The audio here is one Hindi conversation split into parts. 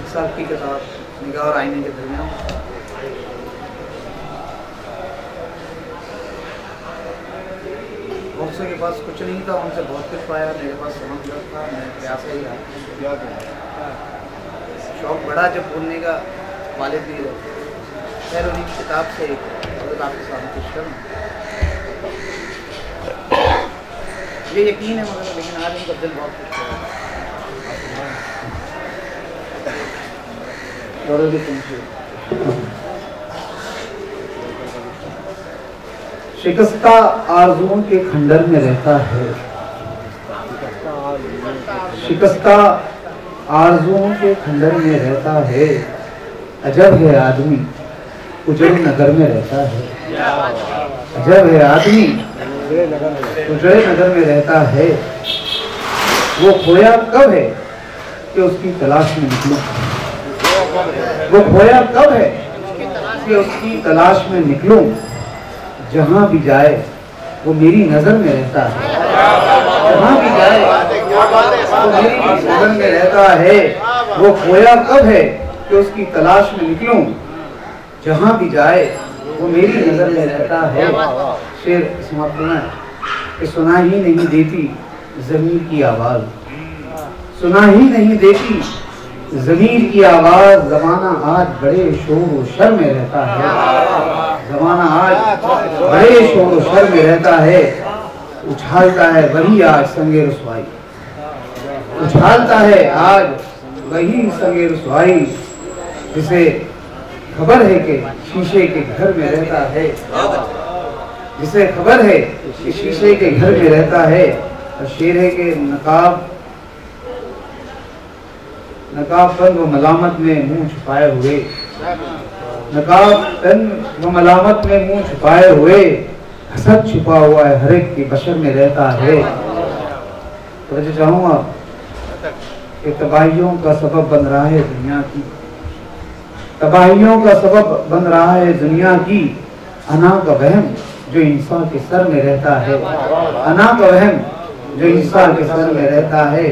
साथी के साथ निगाह और आईने के दरमियान बहुत के पास कुछ नहीं था, उनसे बहुत कुछ पाया। मेरे पास समझ था, मैं प्रयास ही रहा। शौक बड़ा जब बोलने का, वालिद भी खैर उन्हीं की किताब से आपके सामने कुछ करूँ, ये यकीन है मगर, लेकिन आज उनका दिल बहुत खुश है। शिकस्ता आरज़ुओं के खंडर में रहता है, शिकस्ता आरज़ुओं के खंडर में रहता है। अजब है आदमी उजड़े नगर में रहता है, अजब है आदमी उजड़े नगर में रहता है। वो खोया कब है कि उसकी तलाश में निकलूं, वो खोया कब है कि उसकी तलाश में निकलूं। जहां भी जाए वो मेरी नजर में रहता है, जहां भी जाए वो मेरी नजर में रहता है। वो खोया कब है कि उसकी तलाश में निकलूं। जहां भी जाए वो मेरी नजर में रहता है। शेर समाप्त होना है कि सुना ही नहीं देती ज़मीर की आवाज, सुना ही नहीं देती ज़मीर की आवाज। ज़माना आज बड़े शोर व शर में रहता है, ज़माना आज बड़े शोर व शर में रहता है। उछालता है वही आज संगे रुसवाई, उछालता है आज वही संगे रुसवाई। जिसे खबर है कि शीशे के घर में रहता है, जिसे खबर है कि शीशे के घर में रहता है। और शेर है कि नकाब बंद व मलामत में मुंह छुपाए हुए, नकाब बंद व मलामत में मुंह छुपाए हुए। हसद छुपा हुआ है हर एक की बशर में रहता है। तो जो चाहूँगा कि तबाहियों का सबब बन रहा है दुनिया की, तबाहियों का सबब बन रहा है दुनिया की। अना का वहम जो इंसान के सर में रहता है, अना का वहम जो इंसान के सर में रहता है।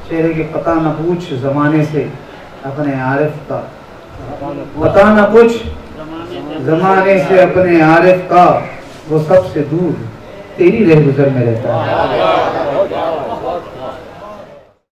चेहरे के पता न पूछ जमाने से अपने आरिफ का, पता न पूछ जमाने से अपने आरिफ का। वो सबसे दूर तेरी रहगुजर में रहता है।